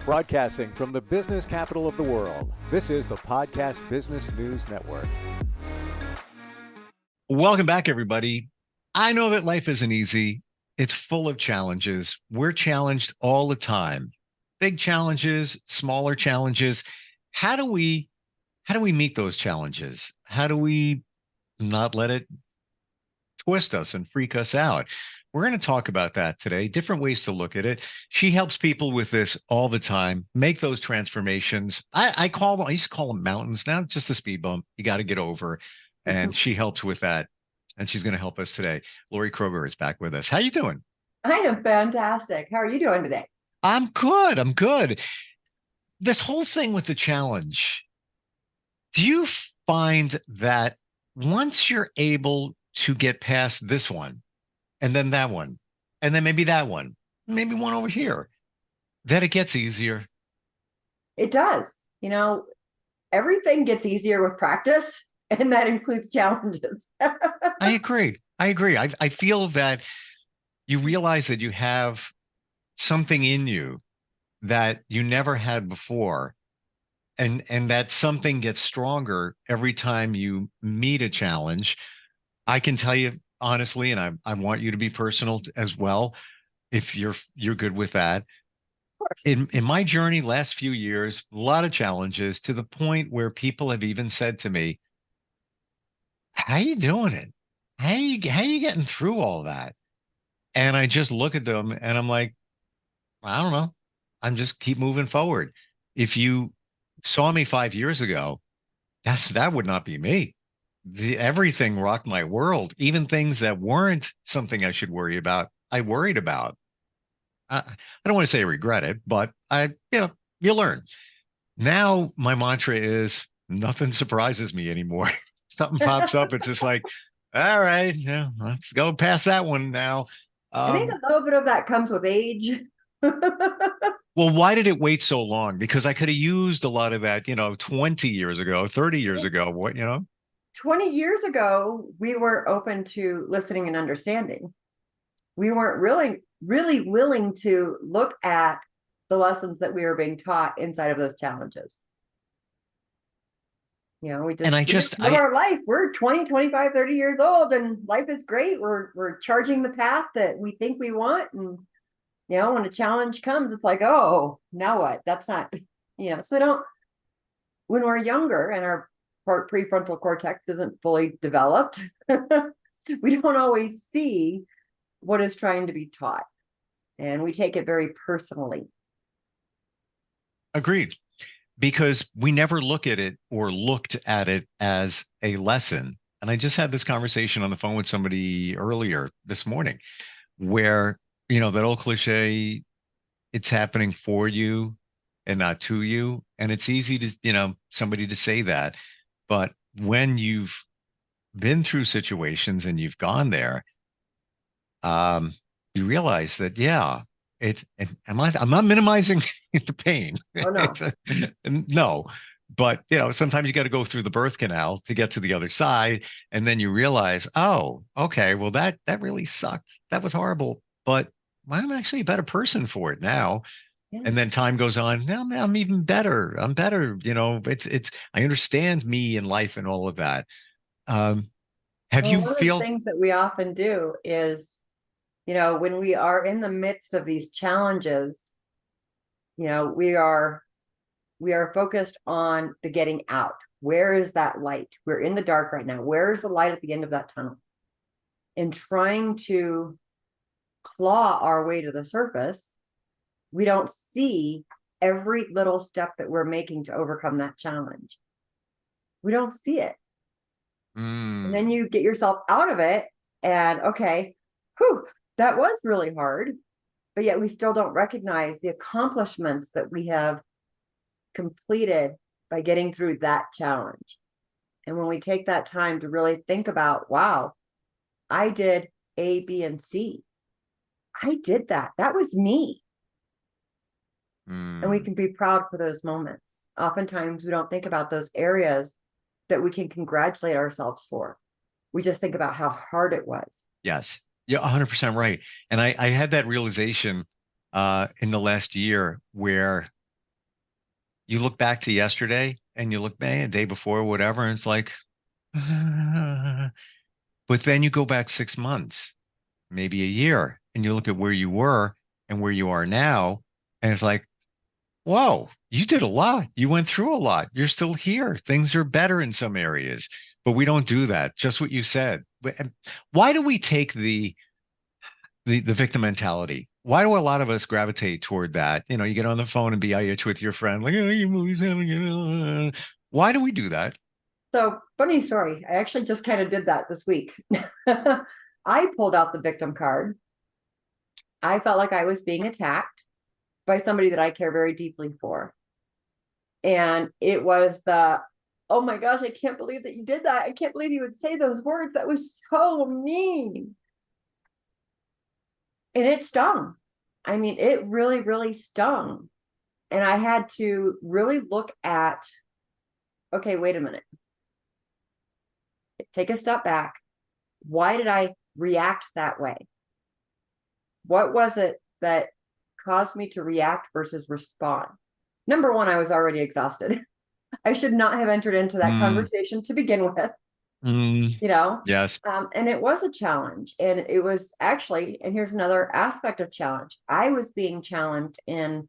Broadcasting from the business capital of the world, this is the Podcast Business News Network. Welcome back, everybody. I know that life isn't easy. It's full of challenges. We're challenged all the time. Big challenges, smaller challenges. How do we meet those challenges? How do we not let it twist us and freak us out? We're going to talk about that today, different ways to look at it. She helps people with this all the time, make those transformations. I used to call them mountains. Now it's just a speed bump you got to get over. And she helps with that. And she's going to help us today. Laurie Kroeger is back with us. How you doing? I am fantastic. How are you doing today? I'm good. I'm good. This whole thing with the challenge, do you find that once you're able to get past this one, and then that one, and then maybe that one, maybe one over here, that it gets easier? It does. Everything gets easier with practice, and that includes challenges. I agree. I feel that you realize that you have something in you that you never had before. And that something gets stronger every time you meet a challenge. I can tell you honestly, and I want you to be personal as well, if you're good with that. Of course. In my journey last few years, a lot of challenges to the point where people have even said to me, how you doing it? How you getting through all that? And I just look at them and I'm like, I don't know. I'm just keep moving forward. If you saw me 5 years ago, that would not be me. Everything rocked my world. Even things that weren't something I should worry about, I worried about. I don't want to say I regret it, but you learn. Now my mantra is nothing surprises me anymore. Something pops up, it's just like, all right, yeah, let's go past that one now. I think a little bit of that comes with age. Well, why did it wait so long? Because I could have used a lot of that, 20 years ago, 30 years ago, 20 years ago, we were open to listening and understanding. We weren't really willing to look at the lessons that we were being taught inside of those challenges. We just live our life. We're 20, 25, 30 years old and life is great. We're charging the path that we think we want. And, when a challenge comes, it's like, oh, now what? That's not, so when we're younger and our prefrontal cortex isn't fully developed, we don't always see what is trying to be taught. And we take it very personally. Agreed. Because we never look at it or looked at it as a lesson. And I just had this conversation on the phone with somebody earlier this morning where, that old cliche, it's happening for you and not to you. And it's easy to, somebody to say that. But when you've been through situations and you've gone there, you realize that, I'm not minimizing the pain. Oh, no. No, but sometimes you got to go through the birth canal to get to the other side. And then you realize, oh, okay, well, that really sucked. That was horrible, but I'm actually a better person for it now. Yeah. And then time goes on. Now I'm even better. I'm better. I understand me and life and all of that. One of the things that we often do is, when we are in the midst of these challenges, we are focused on the getting out. Where is that light? We're in the dark right now. Where is the light at the end of that tunnel? And trying to claw our way to the surface, we don't see every little step that we're making to overcome that challenge. We don't see it. And then you get yourself out of it and, okay, that was really hard, but yet we still don't recognize the accomplishments that we have completed by getting through that challenge. And when we take that time to really think about, wow, I did A, B, and C. I did that. That was me. And we can be proud for those moments. Oftentimes we don't think about those areas that we can congratulate ourselves for. We just think about how hard it was. Yes. Yeah, 100% right. And I had that realization in the last year where You look back to yesterday and you look back a day before, whatever, and it's like, but then you go back 6 months, maybe a year, and you look at where you were and where you are now, and it's like, whoa, you did a lot. You went through a lot. You're still here. Things are better in some areas, but we don't do that. Just what you said. Why do we take the victim mentality? Why do a lot of us gravitate toward that? You know, you get on the phone and BIH with your friend, like, oh, your movie's having it. Why do we do that? So, funny story. I actually just kind of did that this week. I pulled out the victim card. I felt like I was being attacked by somebody that I care very deeply for. And it was oh my gosh, I can't believe that you did that. I can't believe you would say those words. That was so mean. And it stung. I mean, it really, really stung. And I had to really look at, okay, wait a minute. Take a step back. Why did I react that way? What was it that caused me to react versus respond? Number one, I was already exhausted. I should not have entered into that conversation to begin with. Yes. And it was a challenge. And it was actually, and here's another aspect of challenge. I was being challenged in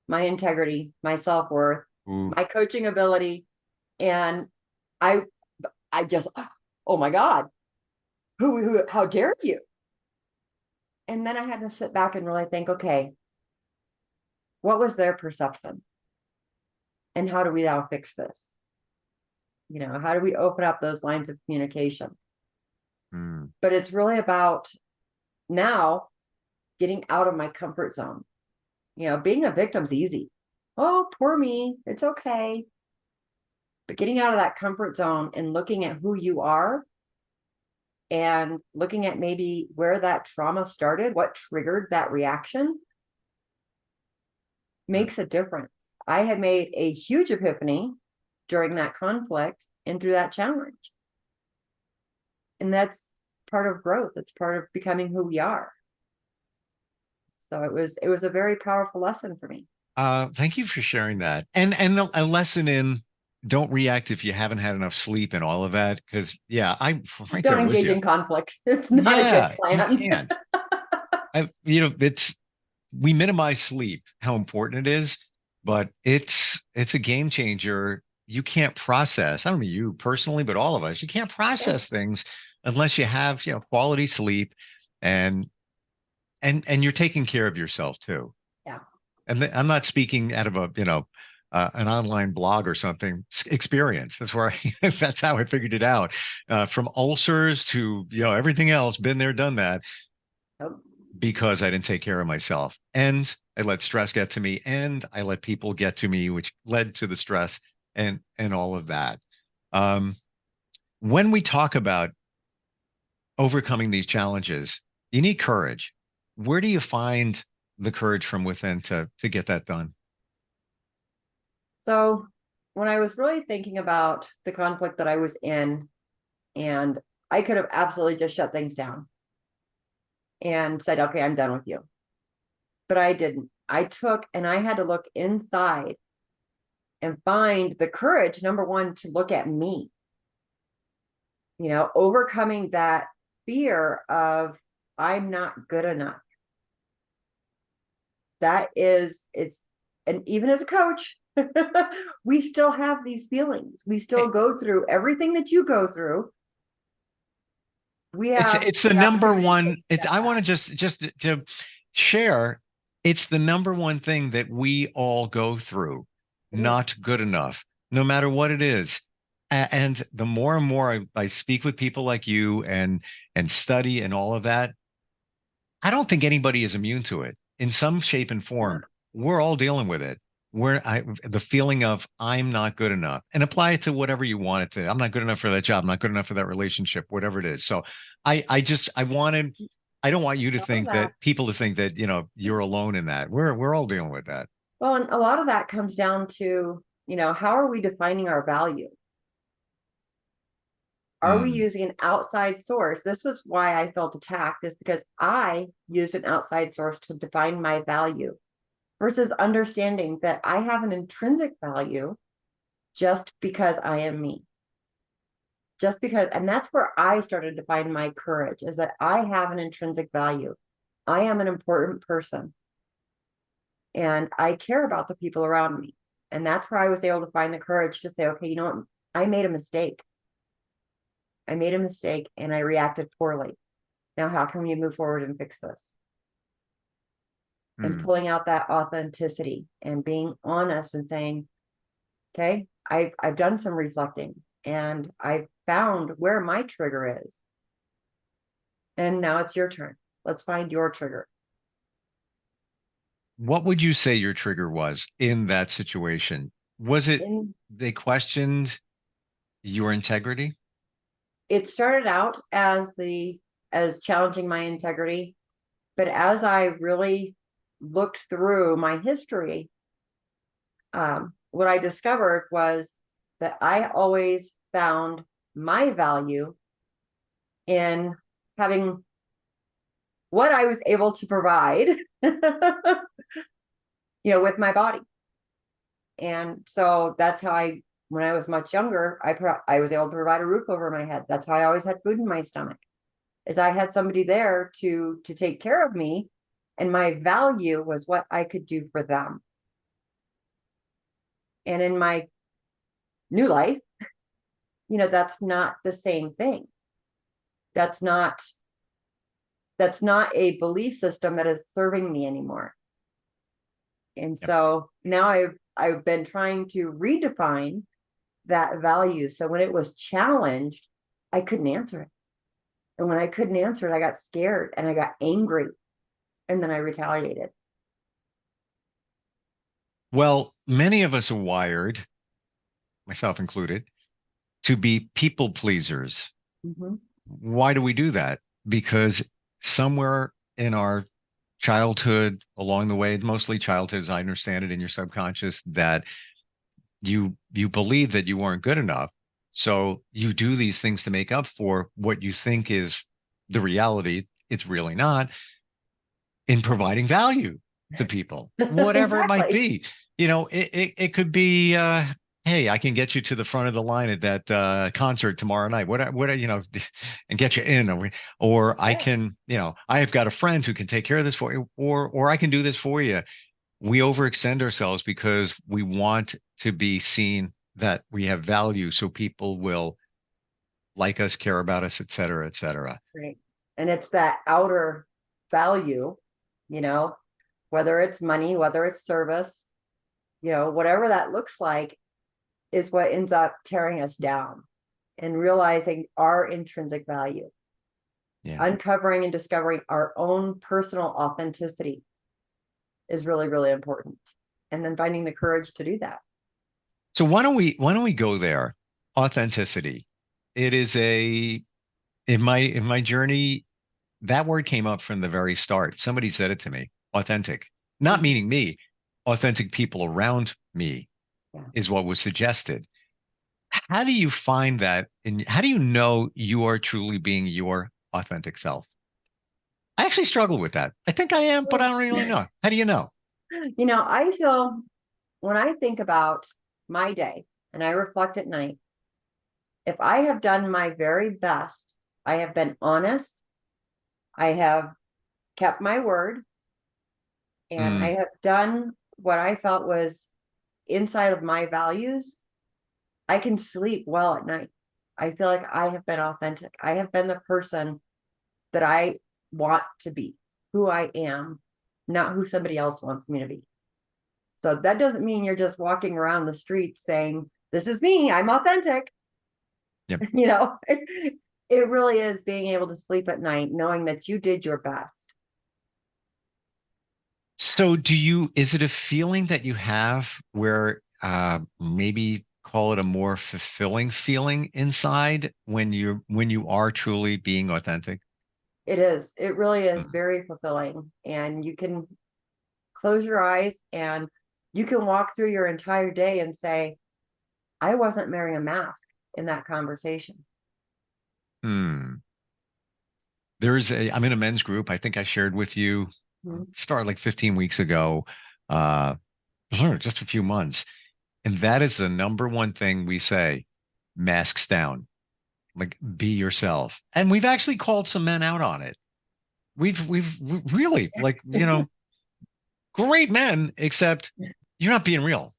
my integrity, my self-worth, my coaching ability. And I just, oh my God, how dare you? And then I had to sit back and really think, okay, what was their perception? And how do we now fix this? You know, how do we open up those lines of communication? But it's really about now getting out of my comfort zone. You know, being a victim's easy. Oh, poor me. It's okay. But getting out of that comfort zone and looking at who you are and looking at maybe where that trauma started, what triggered that reaction makes a difference. I had made a huge epiphany during that conflict and through that challenge. And that's part of growth. It's part of becoming who we are. So it was a very powerful lesson for me. Thank you for sharing that. And a lesson in don't react if you haven't had enough sleep and all of that. Because yeah, I'm right Don't there with engage you. in conflict. It's not a good plan. You can't. We minimize sleep, how important it is, but it's a game changer. You can't process. I don't mean you personally, but all of us. You can't process things unless you have quality sleep, and you're taking care of yourself too. Yeah. And I'm not speaking out of an online blog or something. Experience. That's where that's how I figured it out. From ulcers to everything else, been there, done that. Because I didn't take care of myself, and I let stress get to me, and I let people get to me, which led to the stress and all of that. When we talk about overcoming these challenges, you need courage. Where do you find the courage from within to get that done? So when I was really thinking about the conflict that I was in, and I could have absolutely just shut things down and said, okay, I'm done with you. But I didn't. I had to look inside and find the courage, number one, to look at me, overcoming that fear of I'm not good enough. And even as a coach, we still have these feelings. We still go through everything that you go through. It's the number one. I want to just to share. It's the number one thing that we all go through. Not good enough, no matter what it is. And the more and more I speak with people like you and study and all of that, I don't think anybody is immune to it in some shape and form. We're all dealing with it. The feeling of I'm not good enough, and apply it to whatever you want it to. I'm not good enough for that job. I'm not good enough for that relationship, whatever it is. So I don't want you to think that people to think that, you're alone in that. We're all dealing with that. Well, and a lot of that comes down to, how are we defining our value? Are we using an outside source? This was why I felt attacked, is because I used an outside source to define my value. versus understanding that I have an intrinsic value just because I am me. Just because, and that's where I started to find my courage, is that I have an intrinsic value. I am an important person and I care about the people around me. And that's where I was able to find the courage to say, okay, you know what? I made a mistake. I made a mistake and I reacted poorly. Now, how can we move forward and fix this? And pulling out that authenticity and being honest and saying, okay, I've done some reflecting and I've found where my trigger is. And now it's your turn. Let's find your trigger. What would you say your trigger was in that situation? Was it they questioned your integrity? It started out as challenging my integrity, but as I really looked through my history, what I discovered was that I always found my value in having what I was able to provide, with my body. And so that's how when I was much younger, I was able to provide a roof over my head. That's how I always had food in my stomach, is I had somebody there to take care of me. And my value was what I could do for them. And in my new life, that's not the same thing. That's not a belief system that is serving me anymore. And so now I've been trying to redefine that value. So when it was challenged, I couldn't answer it. And when I couldn't answer it, I got scared and I got angry. And then I retaliated. Well, many of us are wired, myself included, to be people pleasers. Mm-hmm. Why do we do that? Because somewhere in our childhood, along the way, mostly childhood, as I understand it, in your subconscious, that you believe that you weren't good enough. So you do these things to make up for what you think is the reality. It's really not, in providing value to people, whatever it might be. It could be, hey, I can get you to the front of the line at that concert tomorrow night. What, and get you in, or I can, I have got a friend who can take care of this for you, or I can do this for you. We overextend ourselves because we want to be seen that we have value, so people will like us, care about us, et cetera, et cetera. Right. And it's that outer value, whether it's money, whether it's service, whatever that looks like, is what ends up tearing us down. And realizing our intrinsic value, uncovering and discovering our own personal authenticity is really, really important. And then finding the courage to do that. So why don't we go there? Authenticity. It is in my journey, that word came up from the very start. Somebody said it to me. Authentic, not meaning me. Authentic people around me is what was suggested. How do you find that? And how do you know you are truly being your authentic self? I actually struggle with that. I think I am, but I don't really know. How do you know? I feel, when I think about my day and I reflect at night, if I have done my very best, I have been honest, I have kept my word, and I have done what I felt was inside of my values, I can sleep well at night. I feel like I have been authentic. I have been the person that I want to be, who I am, not who somebody else wants me to be. So that doesn't mean you're just walking around the streets saying, this is me, I'm authentic. Yep. It really is being able to sleep at night, knowing that you did your best. So is it a feeling that you have where maybe call it a more fulfilling feeling inside when you are truly being authentic? It is. It really is very fulfilling. And you can close your eyes and you can walk through your entire day and say, I wasn't wearing a mask in that conversation. I'm in a men's group. I think I shared with you, started like 15 weeks ago. uh, just a few months. And that is the number one thing we say, masks down, like be yourself. And we've actually called some men out on it. We've really like, great men, except you're not being real.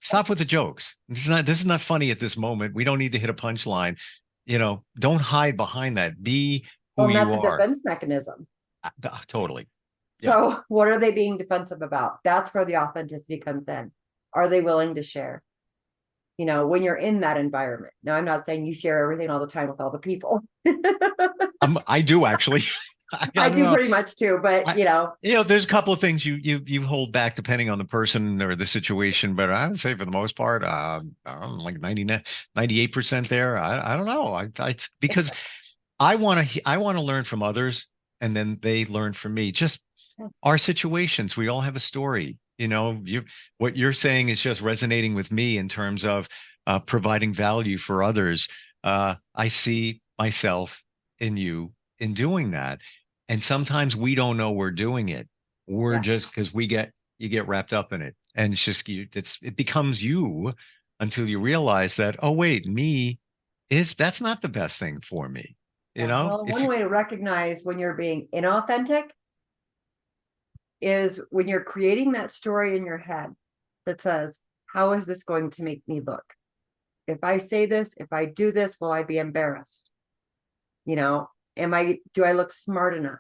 Stop with the jokes. This is not funny at this moment. We don't need to hit a punchline. Don't hide behind that. Be Well, who and you that's a are. defense mechanism. Totally. Yeah. So what are they being defensive about? That's where the authenticity comes in. Are they willing to share? When you're in that environment. Now, I'm not saying you share everything all the time with all the people. I do actually. I I don't do know. pretty much too, but There's a couple of things you hold back depending on the person or the situation, but I would say for the most part, I'm like 98% there. I don't know. Because I want to learn from others, and then they learn from me. Just our situations. We all have a story. What you're saying is just resonating with me in terms of providing value for others. I see myself in you in doing that. And sometimes we don't know we're doing it. We're yeah. just because you get wrapped up in it. And it's just it becomes you until you realize that, oh wait, that's not the best thing for me. Well, If one way to recognize when you're being inauthentic is when you're creating that story in your head that says, how is this going to make me look? If I say this, if I do this, will I be embarrassed? Do I look smart enough?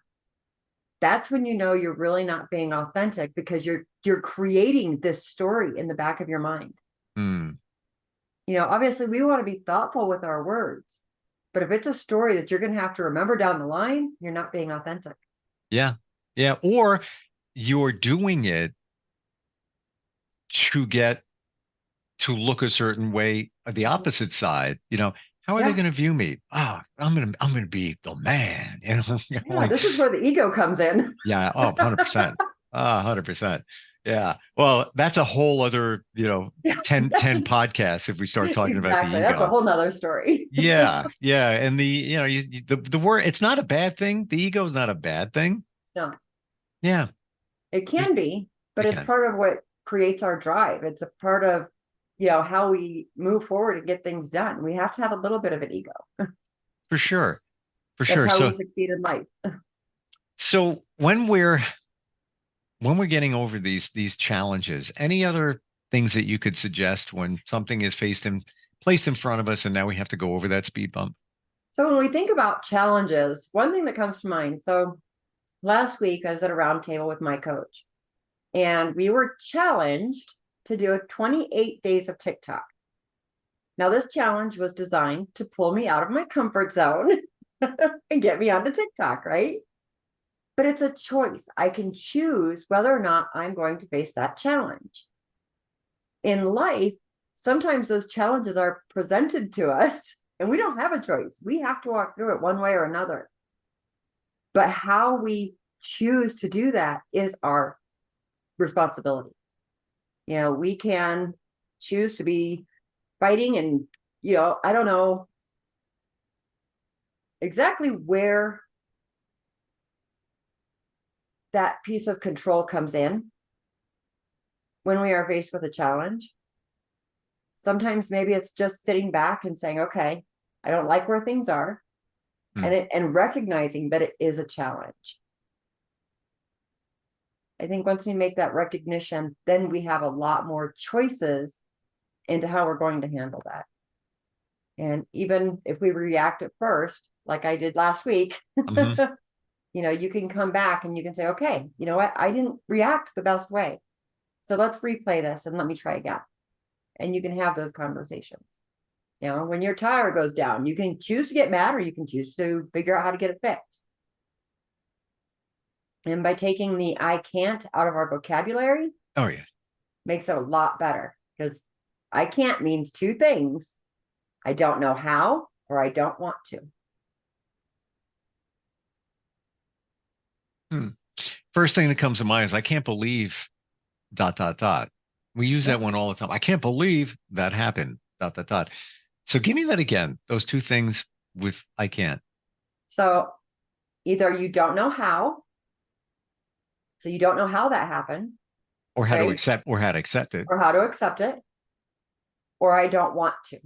That's when you're really not being authentic, because you're creating this story in the back of your mind. Hmm. Obviously we want to be thoughtful with our words, but if it's a story that you're going to have to remember down the line, you're not being authentic. Yeah. Yeah. Or you're doing it to get to look a certain way the opposite side. How are they Yeah. going to view me? I'm going to be the man. Yeah, this is where the ego comes in. Yeah. Oh, 100%. 100%. Yeah. Well, that's a whole other, 10 podcasts if we start talking about the Exactly. That's a ego. whole nother story. Yeah. Yeah. And the word, it's not a bad thing. The ego is not a bad thing. No, Yeah. it can be, but It it's can. part of what creates our drive. It's a part of, how we move forward and get things done. We have to have a little bit of an ego. For sure. For That's sure. how we So, succeed in life. so when we're getting over these challenges, any other things that you could suggest when something is placed in front of us and now we have to go over that speed bump? So when we think about challenges, one thing that comes to mind. So last week I was at a round table with my coach, and we were challenged to do 28 days of TikTok. Now, this challenge was designed to pull me out of my comfort zone and get me onto TikTok, right? But it's a choice. I can choose whether or not I'm going to face that challenge. In life, sometimes those challenges are presented to us and we don't have a choice. We have to walk through it one way or another. But how we choose to do that is our responsibility. We can choose to be fighting and, I don't know exactly where that piece of control comes in when we are faced with a challenge. Sometimes maybe it's just sitting back and saying, okay, I don't like where things are, and recognizing that it is a challenge. I think once we make that recognition, then we have a lot more choices into how we're going to handle that. And even if we react at first, like I did last week, Mhm. you can come back and you can say, okay, you know what? I didn't react the best way. So let's replay this and let me try again. And you can have those conversations. When your tire goes down, you can choose to get mad or you can choose to figure out how to get it fixed. And by taking the I can't out of our vocabulary, Oh yeah. makes it a lot better, because I can't means two things. I don't know how, or I don't want to. Hmm. First thing that comes to mind is I can't believe ... We use Yeah. that one all the time. I can't believe that happened ... So give me that again. Those two things with I can't. So either you don't know how, so you don't know how that happened, Or how to right? accept it. Or how to accept it, or I don't want to.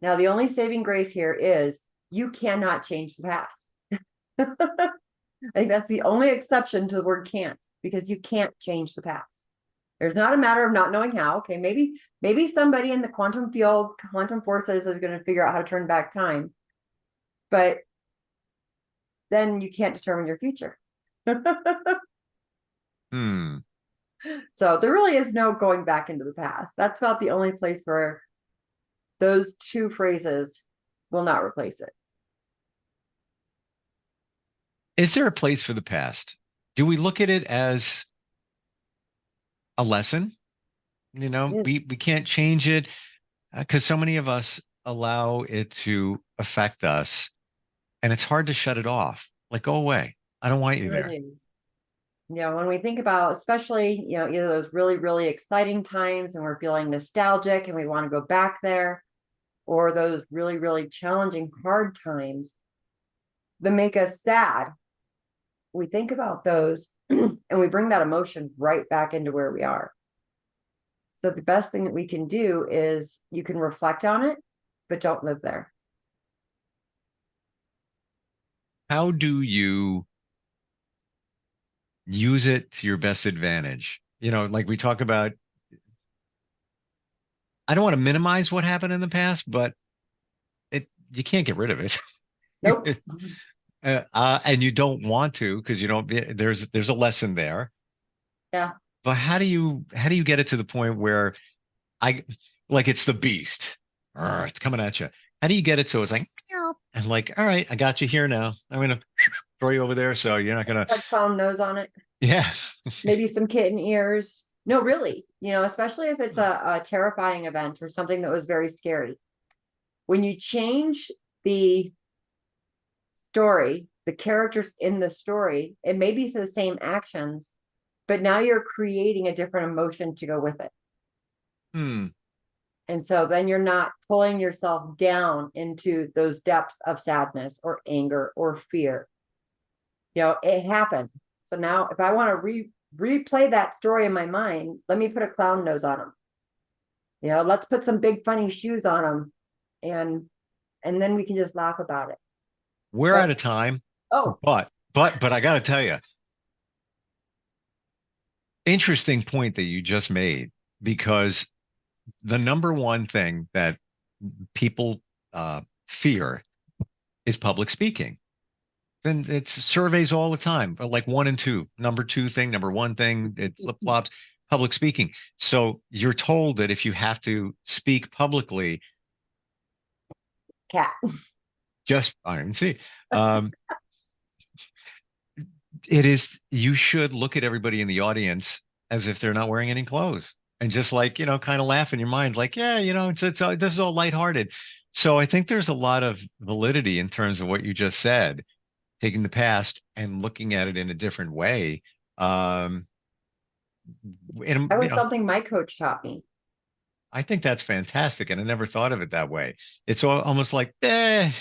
Now, the only saving grace here is you cannot change the past. I think that's the only exception to the word can't, because you can't change the past. There's not a matter of not knowing how. Okay, maybe somebody in the quantum field, quantum forces is going to figure out how to turn back time. But then you can't determine your future. Hmm. So there really is no going back into the past. That's about the only place where those two phrases will not replace it. Is there a place for the past? Do we look at it as a lesson? You know, Yes. we can't change it because so many of us allow it to affect us, and it's hard to shut it off. Like, go away. I don't want you there. It is. When we think about, especially, either those really, really exciting times and we're feeling nostalgic and we want to go back there, or those really, really challenging, hard times that make us sad, we think about those and we bring that emotion right back into where we are. So the best thing that we can do is you can reflect on it, but don't live there. How do you use it to your best advantage? You know, like we talk about, I don't want to minimize what happened in the past, but you can't get rid of it. Nope. And you don't want to because you don't. There's a lesson there. Yeah. But how do you get it to the point where I like it's the beast? It's coming at you. How do you get it so it's like "Meow," and like, all right, I got you here now. I'm gonna throw you over there, so you're not gonna. Like found nose on it. Yeah. Maybe some kitten ears. No, really, especially if it's a terrifying event or something that was very scary. When you change the story, the characters in the story, it may be the same actions, but now you're creating a different emotion to go with it. Hmm. And so then you're not pulling yourself down into those depths of sadness or anger or fear. It happened. So now if I want to replay that story in my mind, let me put a clown nose on them. Let's put some big funny shoes on them, and then we can just laugh about it. We're But out of time, oh, but I got to tell you, interesting point that you just made because the number one thing that people fear is public speaking. And it's surveys all the time, but like 1 and 2, number 2 thing, number 1 thing, it flip flops, public speaking. So you're told that if you have to speak publicly, cat. I didn't see. Um, you should look at everybody in the audience as if they're not wearing any clothes and just like, kind of laugh in your mind, like, yeah, this is all lighthearted. So I think there's a lot of validity in terms of what you just said, taking the past and looking at it in a different way. Um, That was something my coach taught me. I think that's fantastic. And I never thought of it that way. It's almost like, and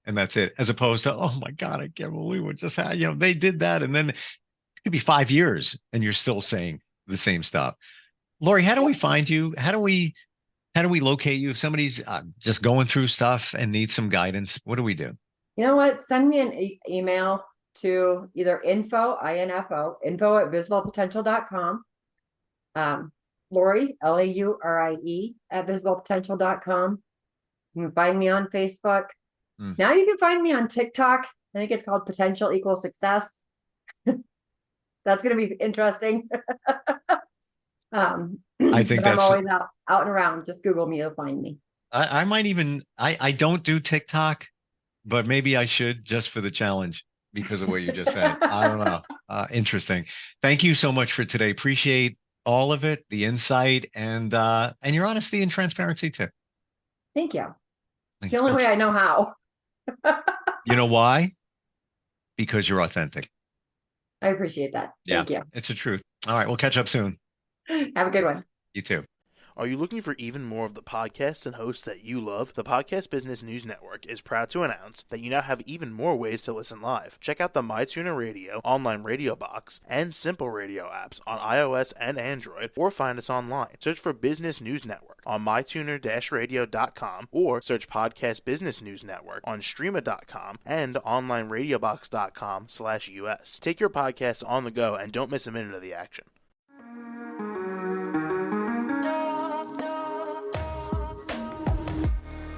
that's it. As opposed to, oh my God, I can't believe what just happened. They did that. And then it could be 5 years and you're still saying the same stuff. Laurie, how do we find you? How do we locate you? If somebody's just going through stuff and needs some guidance, what do we do? You know what? Send me an email to either info at visiblepotential.com. Laurie, Laurie at visiblepotential.com. You can find me on Facebook. Now you can find me on TikTok. I think it's called Potential Equals Success. That's going to be interesting. I think I'm always out and around. Just Google me, you'll find me. I might even, I don't do TikTok, but maybe I should just for the challenge because of what you just said. I don't know. Interesting. Thank you so much for today. Appreciate all of it, the insight and your honesty and transparency too. Thank you. It's Thanks. the only way I know how. You know why? Because you're authentic. I appreciate that. Thank you. It's the truth. All right. We'll catch up soon. Have a good one. You too. Are you looking for even more of the podcasts and hosts that you love? The Podcast Business News Network is proud to announce that you now have even more ways to listen live. Check out the MyTuner Radio, online radio box, and Simple Radio apps on iOS and Android, or find us online. Search for Business News Network on mytuner-radio.com, or search Podcast Business News Network on streama.com and onlineradiobox.com/US. Take your podcast on the go and don't miss a minute of the action.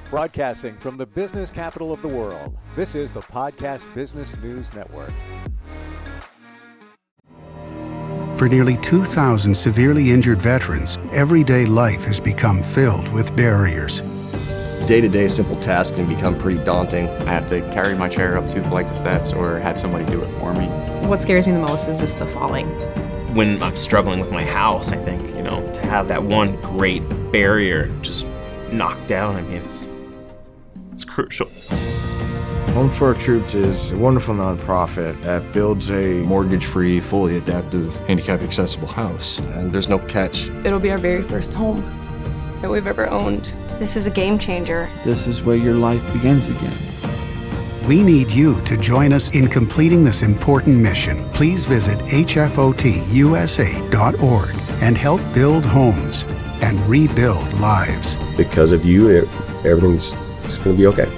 Broadcasting from the business capital of the world, this is the Podcast Business News Network. For nearly 2,000 severely injured veterans, everyday life has become filled with barriers. Day-to-day simple tasks can become pretty daunting. I have to carry my chair up 2 flights of steps or have somebody do it for me. What scares me the most is just the falling. When I'm struggling with my house, I think, to have that one great barrier just knocked down, it's crucial. Home for Our Troops is a wonderful nonprofit that builds a Mortgage-free, fully adaptive, handicap-accessible house. And there's no catch. It'll be our very first home that we've ever owned. This is a game changer. This is where your life begins again. We need you to join us in completing this important mission. Please visit hfotusa.org and help build homes and rebuild lives. Because of you, everything's going to be okay.